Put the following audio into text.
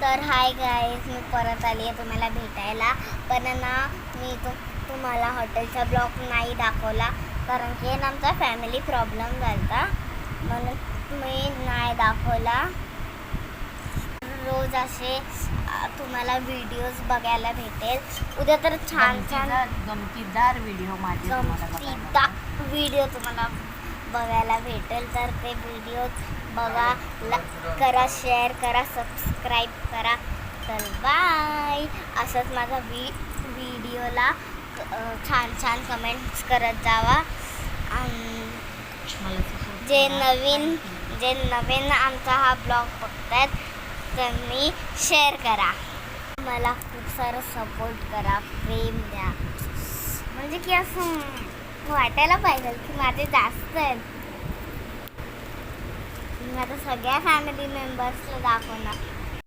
तर hi guys, मी परत आली आहे तुम्हाला भेटायला. पण ना मी तुम्हाला हॉटेलचा ब्लॉग नाही दाखवला कारण की ना आमचा फॅमिली प्रॉब्लेम झाला म्हणून मी नाही दाखवला. रोज असे तुम्हाला व्हिडिओज बघायला भेटेल. उद्या तर छान छान गमतीदार व्हिडिओ व्हिडिओ तुम्हाला बघायला भेटेल. तर ते व्हिडिओ बघा, करा, शेअर करा, सबस्क्राईब करा. तर बाय. असंच माझा व्हिडिओला छान छान कमेंट्स करत जावा. जे नवीन आमचा हा ब्लॉग बघतात त्यांनी शेअर करा. मला खूप सारं सपोर्ट करा, प्रेम द्या. म्हणजे की असं वाटायला पाहिजे की माझे जास्त आहेत. मी आता सगळ्या फॅमिली मेंबर्सला दाखवणार.